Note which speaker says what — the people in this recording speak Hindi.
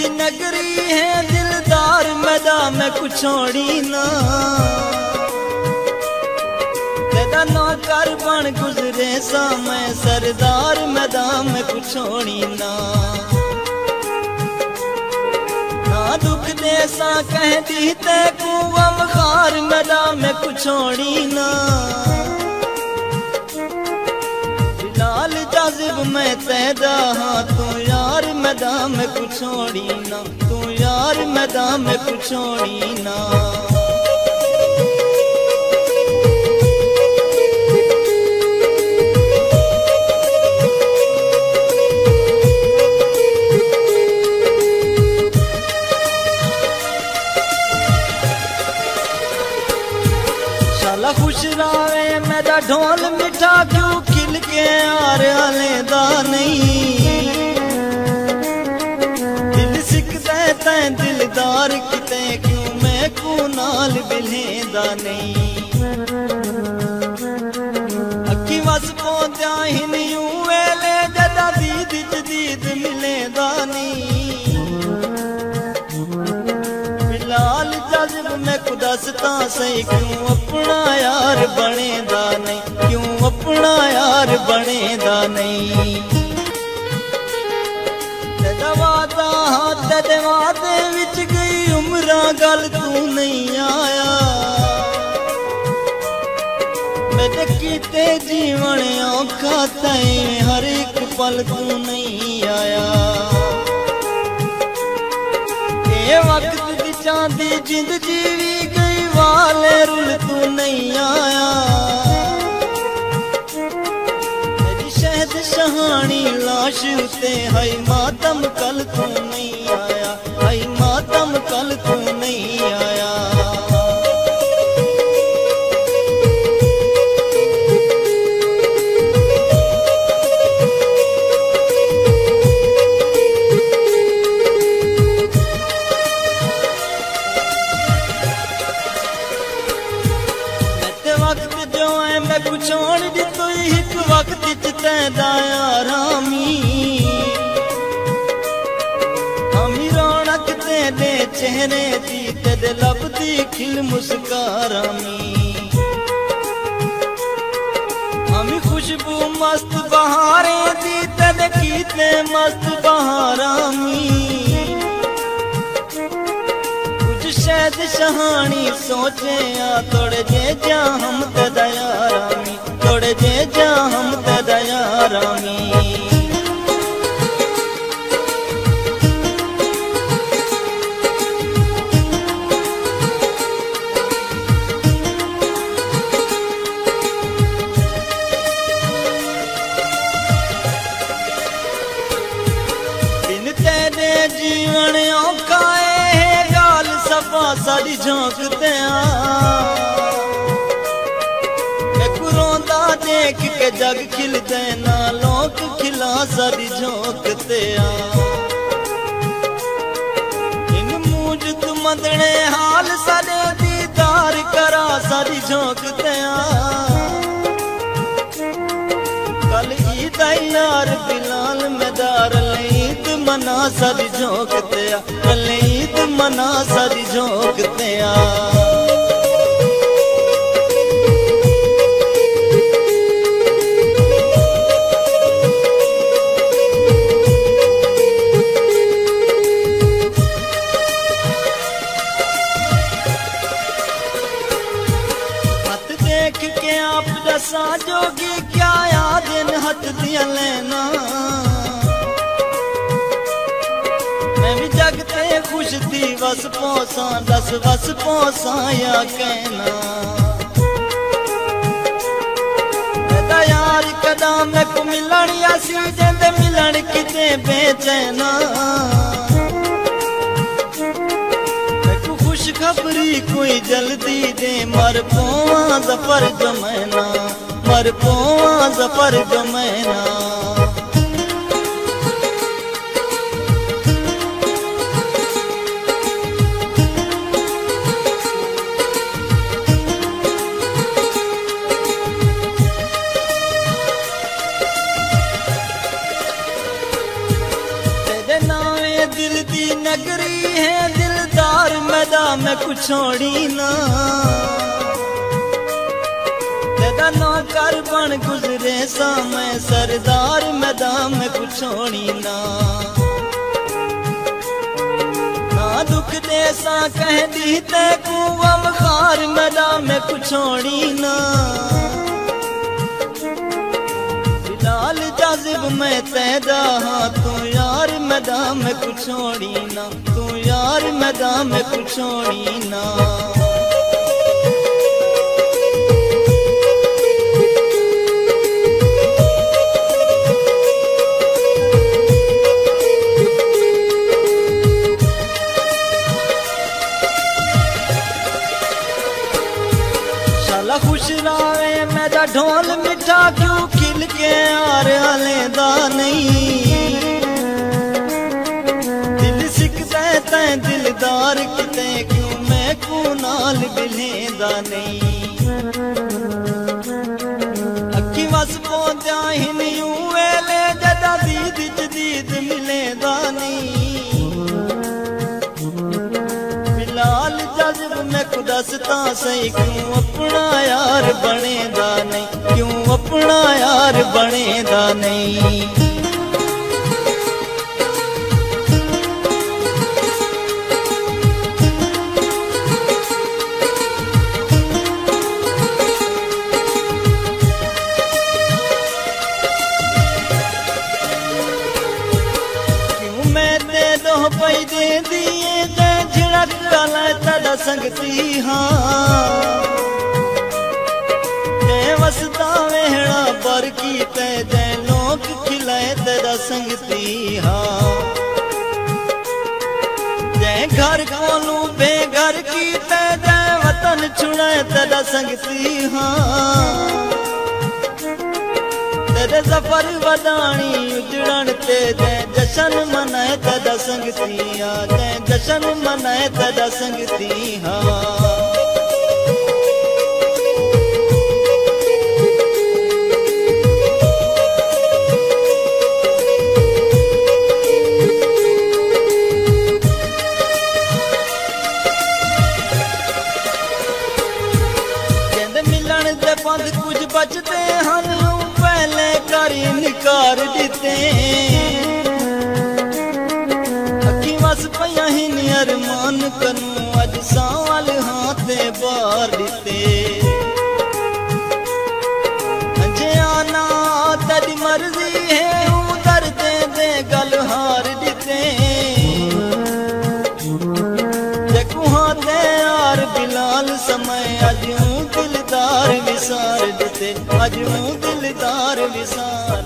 Speaker 1: तेरी नगरी है दिलदार मैदान में कुछ छोड़ी ना, तेरा नौकर बन गुजरे सा मैं सरदार मैदान में कुछ छोड़ी ना, ना दुख दे सा कह दी ते कुआं खार मैदान में कुछ छोड़ी ना, लाल जाजिब मैं तैदा हाँ तू यार मैदान में कुछ छोड़ी ना, तू यार मैदान में कुछ छोड़ी ना। शाला खुश रावे मेरा ढोल मिठा क्यों खिल के यार लेदा नहीं, दिल सिख देता है दिलदार किते क्यों मैं को नाल बिलेदा नहीं, अक्की वस पौंदा हिन यूं वेले जदा दीद जदीद मिलेदा नहीं, बिलाल जाजिब मैं कुदसता सही क्यों अपना यार बनेदा नहीं, क्यों अपना यार बनेदा नहीं। तेरा वादा तेरे वादे विच गई उम्रा गल तू नहीं आया, मेरे कीते जीवन औखा तैं हर एक पल तू नहीं आया, ये वक्त दी चांदी जिंद जीवी गई वाले रुल तू नहीं आया, मेरी शहद शहानी लाश उते हाय मातम कल तू नहीं आया, हाय मातम कल तू नहीं आया। वक्त जो है मैं कुछ होण दी तो एक वक्त तैदा आरामी, हमी रौनक तेरे चेहरे दी तेरे लब दी खिल मुस्कारामी, हमी खुशबू मस्त बहारे दी तेरे कीते मस्त बहारामी, शहद शहानी सोचे आ थोड़े जे जा हम तेदा यारामी, थोड़े जे जा हम तेदा यारामी। बिन तेरे जीवन औखा साड़ी झोंकते मैं कुरोंदा देख के जग खिलते ना लोक खिला साड़ी झोंकते इन मूजद मदने हाल सारे दीदार करा साड़ी झोंकते कल ईद यार बिलाल मेदार ईद मना साड़ी झोंकते कल ईद मना साड़ी झोंकते हथ देख के आप दसा जोगी क्या याद इन हथ दिया लेना, मैं भी जगते खुश थी बस पोसा दस बस पोसा या कहना, मेरा यार कदा मैं को मिलन या सी जेंदे मिलन किते बेचैना, मैं को खुश खबरी कोई जल्दी दे मर पोवा जफर जमैना, मर पोवा जफर जमैना। दिल दी नगरी है दिलदार मैदान में कुछ छोड़ी ना तेरा नौकर बन गुजरे सा मैं सरदार मैदान में कुछ छोड़ी ना दुख देसा कह दी ते कुआं खार मैदान में कुछ छोड़ी ना बिलाल जाजिब में तैदा हाँ तू यार मैदान में कुछ छोड़ी ना तू यार मैदान में कुछ छोड़ी ना खुश रावे मेरा ढोल मिठा क्यों खिल के यार लेदा नहीं दिल सिकदा तै दिलदार किते क्यों मैं को नाल बिलेदा नहीं अखी वस पहुंचा ही नहीं वेले जदा दीद जदीद मिलेदा नहीं बिलाल जाजिब मैं दसता सही क्यों अपना यार बनेदा नहीं क्यों अपना यार बनेदा नहीं क्यों मैं दे दो पई दे दिए झिड़क गला तेरा संगती हाँ जै वसदा वेहड़ा पर की ते जै लोग खिलाए तेरा संगती हाँ जै घर कोलू बेघर की ते जै वतन छुड़ाए तेरा संगती हाँ तेरे सफर वदानी उजड़न ते जै जशन मनाए तेरा संगती हाँ जै जशन मनाए तेरा संगती हाँ कहते मिलन दे बंद कुछ बचते हन पहले कर इनकार दिते अखी वस पया ही अरमान कनू अज साल हाथे बार दिते अजे आना तेरी मर्जी है उधर दे दे गल हार दिते देखू हाथे यार बिलाल समय अज दिलदार विसार दिते अज दिलदार विसार